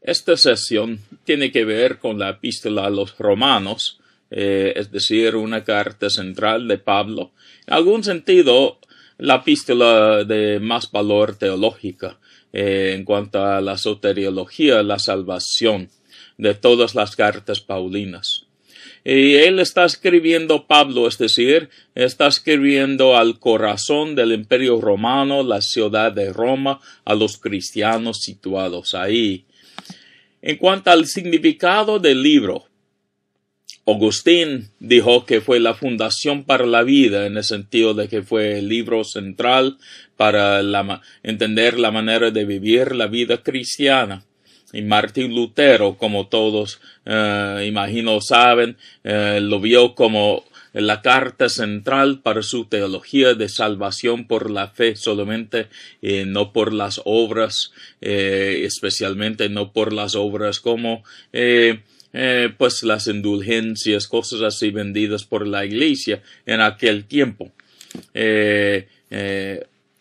Esta sesión tiene que ver con la epístola a los Romanos, es decir, una carta central de Pablo. En algún sentido, la epístola de más valor teológica en cuanto a la soteriología, la salvación de todas las cartas paulinas. Y él está escribiendo, Pablo, es decir, está escribiendo al corazón del Imperio Romano, la ciudad de Roma, a los cristianos situados ahí. En cuanto al significado del libro, Agustín dijo que fue la fundación para la vida, en el sentido de que fue el libro central para entender la manera de vivir la vida cristiana. Y Martín Lutero, como todos imagino saben, lo vio como la carta central para su teología de salvación por la fe solamente, no por las obras, especialmente no por las obras como pues las indulgencias, cosas así vendidas por la iglesia en aquel tiempo.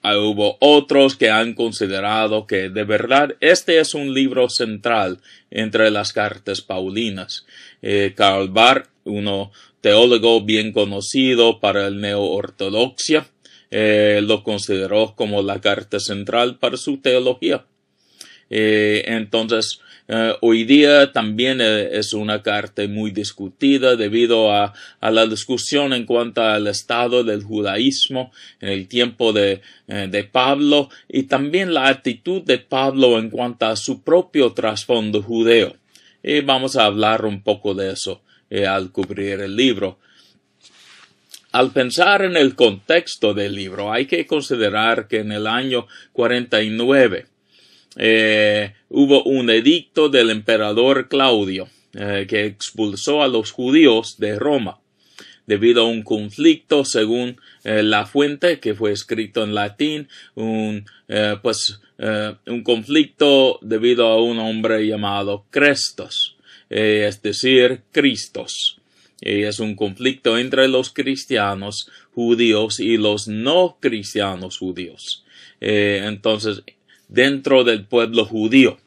Hubo otros que han considerado que de verdad este es un libro central entre las cartas paulinas. Karl Barth, un teólogo bien conocido para el neo-ortodoxia, lo consideró como la carta central para su teología. Entonces, hoy día también es una carta muy discutida debido a la discusión en cuanto al estado del judaísmo en el tiempo de Pablo y también la actitud de Pablo en cuanto a su propio trasfondo judeo. Y vamos a hablar un poco de eso al cubrir el libro. Al pensar en el contexto del libro, hay que considerar que en el año 49 hubo un edicto del emperador Claudio que expulsó a los judíos de Roma debido a un conflicto, según la fuente que fue escrito en latín, un conflicto debido a un hombre llamado Crestos, es decir, Cristos. Es un conflicto entre los cristianos judíos y los no cristianos judíos. Entonces, dentro del pueblo judío,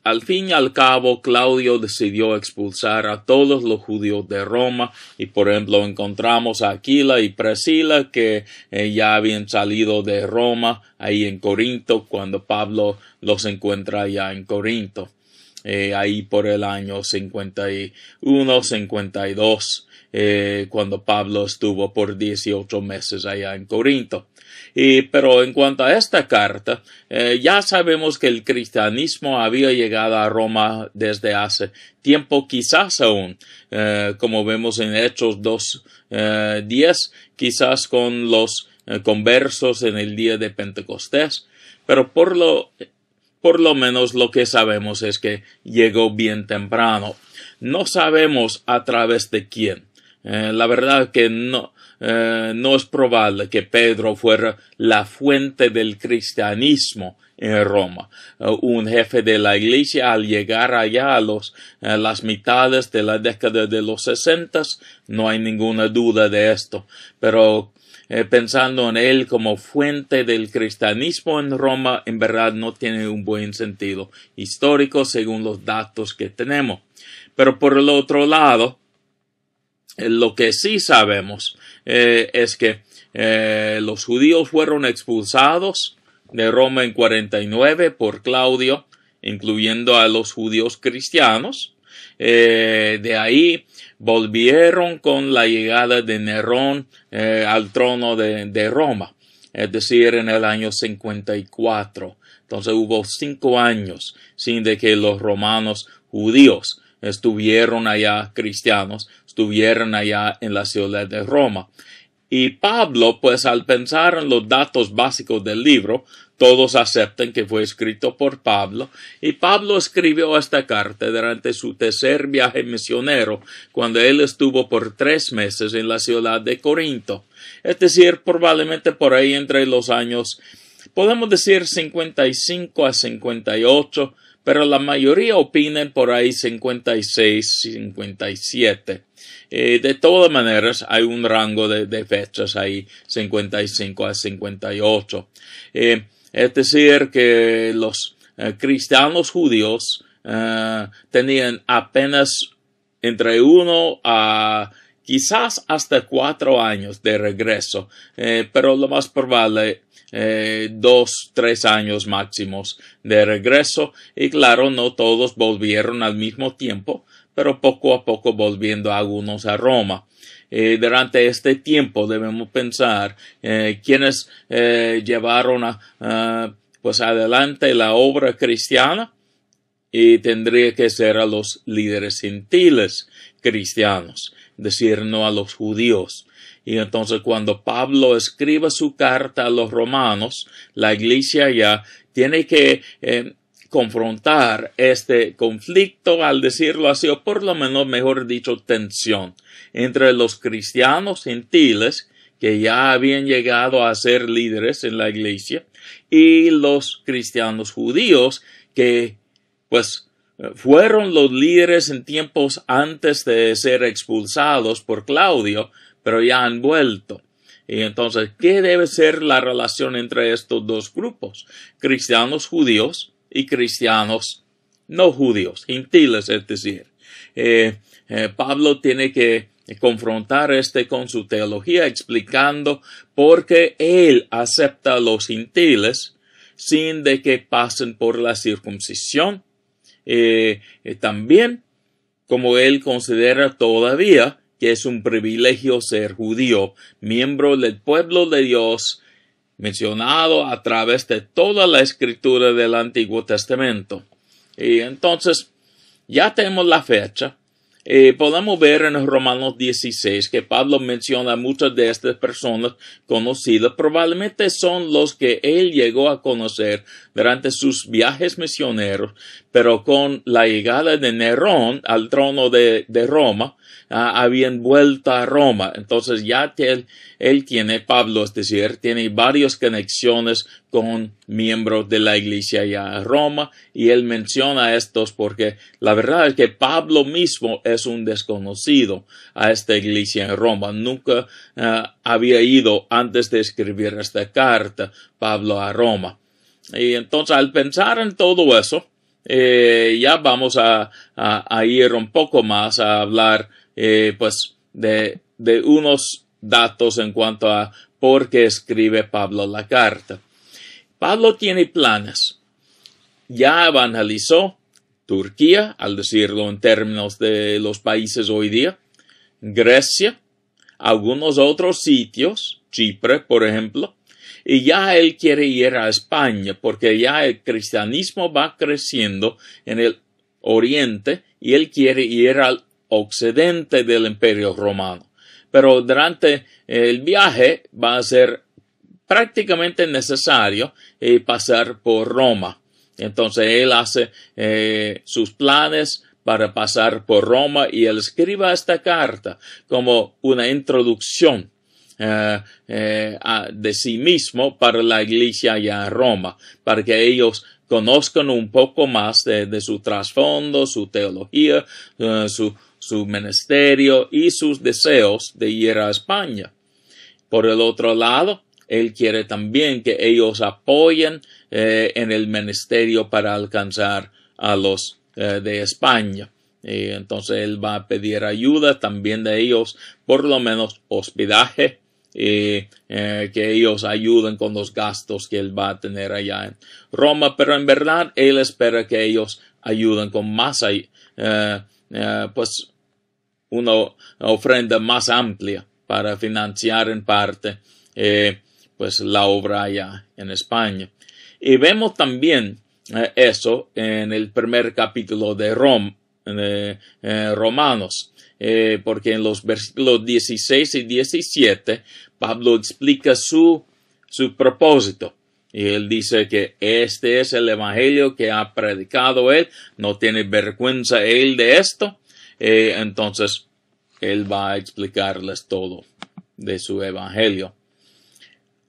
al fin y al cabo, Claudio decidió expulsar a todos los judíos de Roma y, por ejemplo, encontramos a Aquila y Priscila que ya habían salido de Roma ahí en Corinto cuando Pablo los encuentra ya en Corinto. Ahí por el año 51, 52, cuando Pablo estuvo por 18 meses allá en Corinto. Pero en cuanto a esta carta, ya sabemos que el cristianismo había llegado a Roma desde hace tiempo, quizás aún, como vemos en Hechos 2:10, quizás con los conversos en el día de Pentecostés, pero por lo menos lo que sabemos es que llegó bien temprano. No sabemos a través de quién. La verdad que no es probable que Pedro fuera la fuente del cristianismo en Roma. Un jefe de la iglesia al llegar allá a las mitades de la década de los 60, no hay ninguna duda de esto. Pero pensando en él como fuente del cristianismo en Roma, en verdad no tiene un buen sentido histórico según los datos que tenemos. Pero por el otro lado, lo que sí sabemos es que los judíos fueron expulsados de Roma en 49 por Claudio, incluyendo a los judíos cristianos. De ahí volvieron con la llegada de Nerón al trono de Roma, es decir, en el año 54. Entonces hubo 5 años sin de que los romanos judíos estuvieron allá, cristianos, estuvieron allá en la ciudad de Roma. Y Pablo, pues al pensar en los datos básicos del libro, todos aceptan que fue escrito por Pablo, y Pablo escribió esta carta durante su tercer viaje misionero, cuando él estuvo por 3 meses en la ciudad de Corinto. Es decir, probablemente por ahí entre los años, podemos decir 55 a 58, pero la mayoría opinan por ahí 56, 57. De todas maneras, hay un rango de fechas ahí, 55 a 58. Es decir, que los cristianos judíos tenían apenas entre 1 a quizás hasta 4 años de regreso, pero lo más probable 2, 3 años máximos de regreso, y claro, no todos volvieron al mismo tiempo, pero poco a poco volviendo algunos a Roma. Durante este tiempo debemos pensar quienes llevaron pues adelante la obra cristiana, y tendría que ser a los líderes gentiles cristianos, es decir, no a los judíos. Y entonces cuando Pablo escribe su carta a los romanos, la iglesia ya tiene que confrontar este conflicto, al decirlo así, o por lo menos, mejor dicho, tensión entre los cristianos gentiles que ya habían llegado a ser líderes en la iglesia y los cristianos judíos que pues fueron los líderes en tiempos antes de ser expulsados por Claudio, pero ya han vuelto. Y entonces, ¿qué debe ser la relación entre estos dos grupos? Cristianos judíos y cristianos no judíos, gentiles, es decir. Pablo tiene que confrontar con su teología, explicando por qué él acepta a los gentiles sin de que pasen por la circuncisión. También, como él considera todavía que es un privilegio ser judío, miembro del pueblo de Dios, mencionado a través de toda la escritura del Antiguo Testamento. Y entonces, ya tenemos la fecha. Podemos ver en Romanos 16 que Pablo menciona a muchas de estas personas conocidas. Probablemente son los que él llegó a conocer durante sus viajes misioneros, pero con la llegada de Nerón al trono de Roma, habían vuelto a Roma. Entonces ya él tiene, Pablo, es decir, tiene varias conexiones con miembros de la iglesia ya en Roma, y él menciona estos porque la verdad es que Pablo mismo es un desconocido a esta iglesia en Roma. Nunca había ido antes de escribir esta carta Pablo a Roma. Y entonces, al pensar en todo eso, ya vamos a ir un poco más a hablar pues de unos datos en cuanto a por qué escribe Pablo la carta. Pablo tiene planes. Ya evangelizó Turquía, al decirlo en términos de los países hoy día, Grecia, algunos otros sitios, Chipre, por ejemplo, y ya él quiere ir a España, porque ya el cristianismo va creciendo en el oriente y él quiere ir al occidente del Imperio Romano. Pero durante el viaje va a ser prácticamente necesario pasar por Roma. Entonces él hace sus planes para pasar por Roma, y él escribe esta carta como una introducción de sí mismo para la iglesia allá en Roma, para que ellos conozcan un poco más de su trasfondo, su teología, su ministerio y sus deseos de ir a España. Por el otro lado, él quiere también que ellos apoyen en el ministerio para alcanzar a los de España. Entonces él va a pedir ayuda también de ellos, por lo menos hospedaje, que ellos ayuden con los gastos que él va a tener allá en Roma, pero en verdad él espera que ellos ayuden con más pues una ofrenda más amplia para financiar en parte pues la obra allá en España. Y vemos también eso en el primer capítulo de Romanos, porque en los versículos 16 y 17 Pablo explica su propósito. Y él dice que este es el evangelio que ha predicado él, no tiene vergüenza él de esto. Entonces él va a explicarles todo de su evangelio.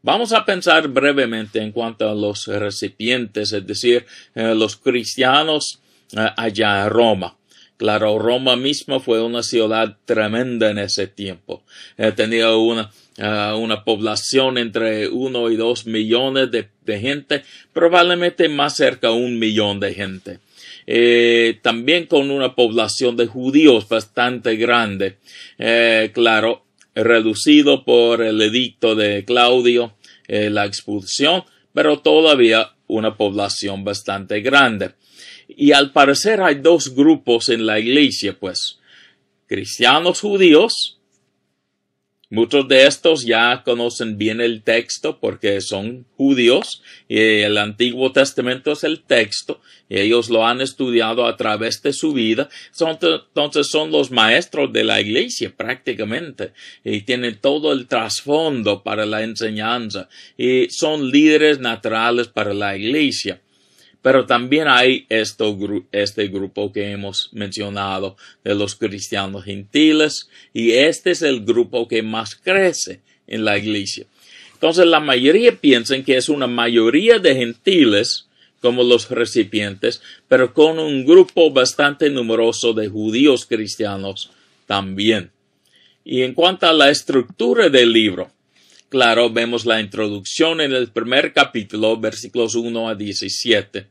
Vamos a pensar brevemente en cuanto a los recipientes, es decir, los cristianos allá en Roma. Claro, Roma misma fue una ciudad tremenda en ese tiempo. Tenía una población entre 1 y 2 millones de gente, probablemente más cerca de 1 millón de gente. También con una población de judíos bastante grande. Claro, reducido por el edicto de Claudio, la expulsión, pero todavía una población bastante grande. Y al parecer hay dos grupos en la iglesia, pues, cristianos judíos. Muchos de estos ya conocen bien el texto porque son judíos y el Antiguo Testamento es el texto y ellos lo han estudiado a través de su vida. Entonces son los maestros de la iglesia prácticamente y tienen todo el trasfondo para la enseñanza y son líderes naturales para la iglesia. Pero también hay este grupo que hemos mencionado de los cristianos gentiles y este es el grupo que más crece en la iglesia. Entonces la mayoría piensan que es una mayoría de gentiles como los recipientes, pero con un grupo bastante numeroso de judíos cristianos también. Y en cuanto a la estructura del libro, claro, vemos la introducción en el primer capítulo, versículos 1 a 17.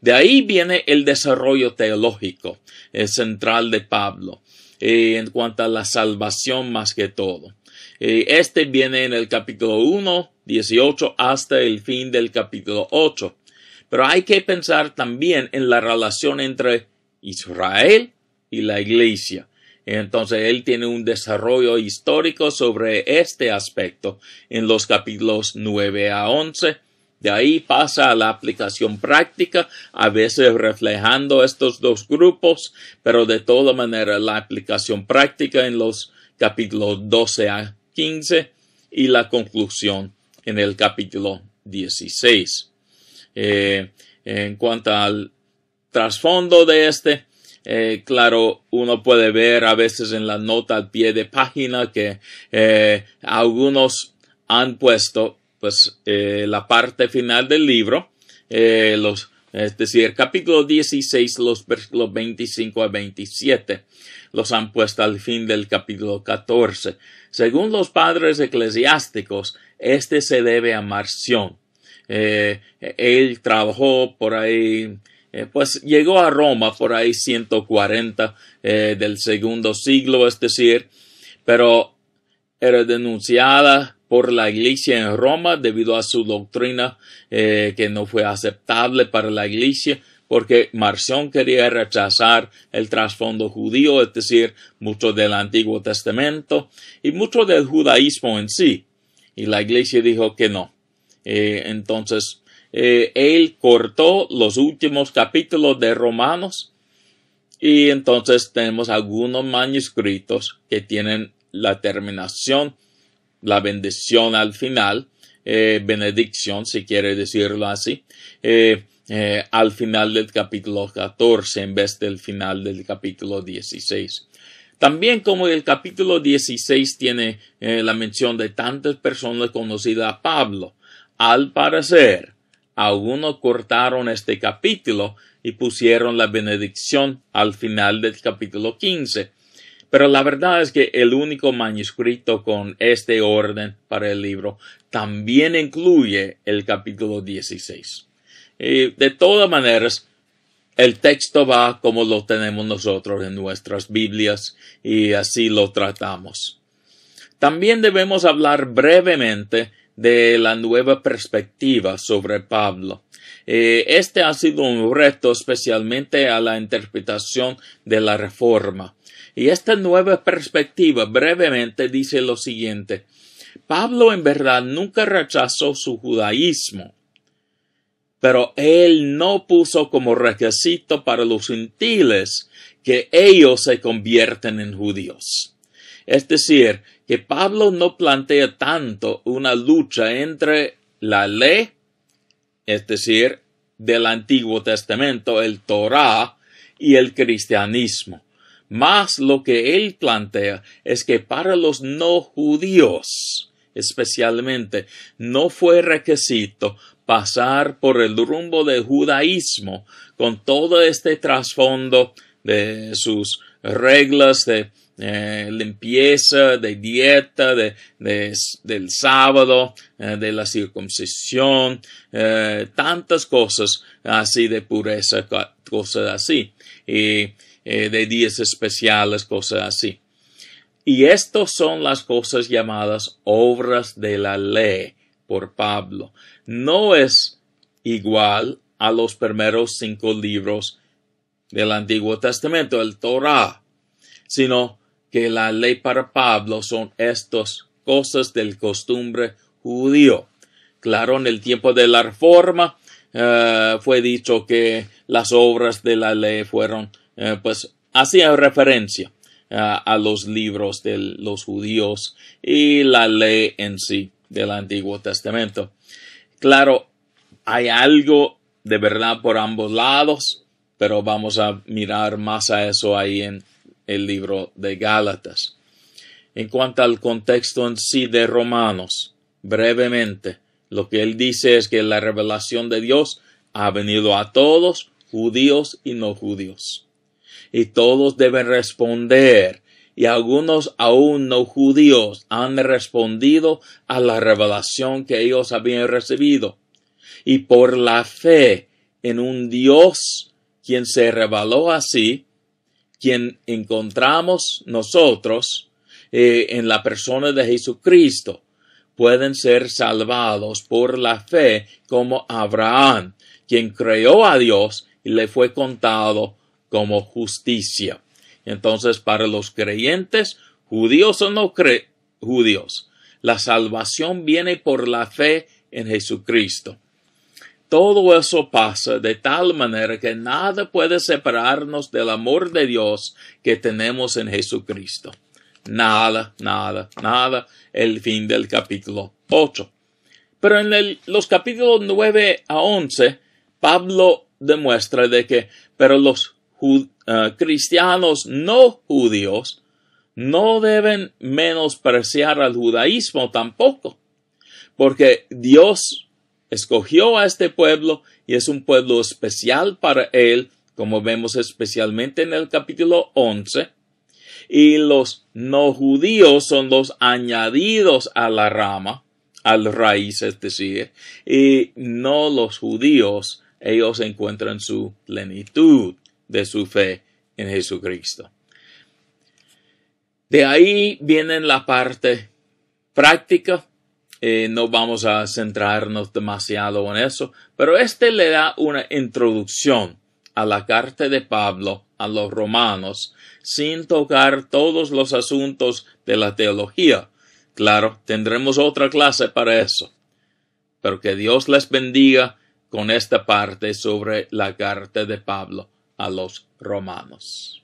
De ahí viene el desarrollo teológico central de Pablo, en cuanto a la salvación más que todo. Este viene en el capítulo 1, 18, hasta el fin del capítulo 8. Pero hay que pensar también en la relación entre Israel y la iglesia. Entonces él tiene un desarrollo histórico sobre este aspecto en los capítulos 9 a 11. De ahí pasa a la aplicación práctica, a veces reflejando estos dos grupos, pero de toda manera la aplicación práctica en los capítulos 12 a 15 y la conclusión en el capítulo 16. En cuanto al trasfondo de claro, uno puede ver a veces en la nota al pie de página que algunos han puesto la parte final del libro, es decir, capítulo 16, los versículos 25 a 27, los han puesto al fin del capítulo 14. Según los padres eclesiásticos, se debe a Marción. Él trabajó por ahí, llegó a Roma por ahí 140 del segundo siglo, es decir, pero era denunciada por la iglesia en Roma debido a su doctrina que no fue aceptable para la iglesia porque Marción quería rechazar el trasfondo judío, es decir, mucho del Antiguo Testamento y mucho del judaísmo en sí. Y la iglesia dijo que no. Entonces, él cortó los últimos capítulos de Romanos y entonces tenemos algunos manuscritos que tienen la terminación, la bendición al final, benedicción, si quiere decirlo así, al final del capítulo 14 en vez del final del capítulo 16. También como el capítulo 16 tiene la mención de tantas personas conocidas a Pablo, al parecer, algunos cortaron este capítulo y pusieron la benedicción al final del capítulo 15. Pero la verdad es que el único manuscrito con este orden para el libro también incluye el capítulo 16. De todas maneras, el texto va como lo tenemos nosotros en nuestras Biblias y así lo tratamos. También debemos hablar brevemente de la nueva perspectiva sobre Pablo. Este ha sido un reto especialmente a la interpretación de la Reforma. Y esta nueva perspectiva brevemente dice lo siguiente: Pablo en verdad nunca rechazó su judaísmo, pero él no puso como requisito para los gentiles que ellos se convierten en judíos. Es decir, que Pablo no plantea tanto una lucha entre la ley, es decir, del Antiguo Testamento, el Torá, y el cristianismo. Más lo que él plantea es que para los no judíos, especialmente, no fue requisito pasar por el rumbo del judaísmo con todo este trasfondo de sus reglas de limpieza, de dieta, del sábado, de la circuncisión, tantas cosas así de pureza, cosas así, y de días especiales, cosas así. Y estas son las cosas llamadas obras de la ley por Pablo. No es igual a los primeros 5 libros del Antiguo Testamento, el Torah, sino que la ley para Pablo son estas cosas del costumbre judío. Claro, en el tiempo de la Reforma fue dicho que las obras de la ley fueron, hacían referencia a los libros de los judíos y la ley en sí del Antiguo Testamento. Claro, hay algo de verdad por ambos lados, pero vamos a mirar más a eso ahí en el libro de Gálatas. En cuanto al contexto en sí de Romanos, brevemente, lo que él dice es que la revelación de Dios ha venido a todos, judíos y no judíos. Y todos deben responder, y algunos aún no judíos han respondido a la revelación que ellos habían recibido. Y por la fe en un Dios quien se reveló así, quien encontramos nosotros en la persona de Jesucristo, pueden ser salvados por la fe como Abraham, quien creyó a Dios y le fue contado como justicia. Entonces, para los creyentes, judíos o no judíos, la salvación viene por la fe en Jesucristo. Todo eso pasa de tal manera que nada puede separarnos del amor de Dios que tenemos en Jesucristo. Nada, nada, nada. El fin del capítulo 8. Pero en los capítulos 9 a 11, Pablo demuestra de que, pero los cristianos no judíos no deben menospreciar al judaísmo tampoco, porque Dios escogió a este pueblo y es un pueblo especial para él, como vemos especialmente en el capítulo 11, y los no judíos son los añadidos a la rama, al raíz, es decir, y no los judíos, ellos encuentran su plenitud de su fe en Jesucristo. De ahí viene la parte práctica. No vamos a centrarnos demasiado en eso, pero le da una introducción a la carta de Pablo a los romanos sin tocar todos los asuntos de la teología. Claro, tendremos otra clase para eso. Pero que Dios les bendiga con esta parte sobre la carta de Pablo a los romanos.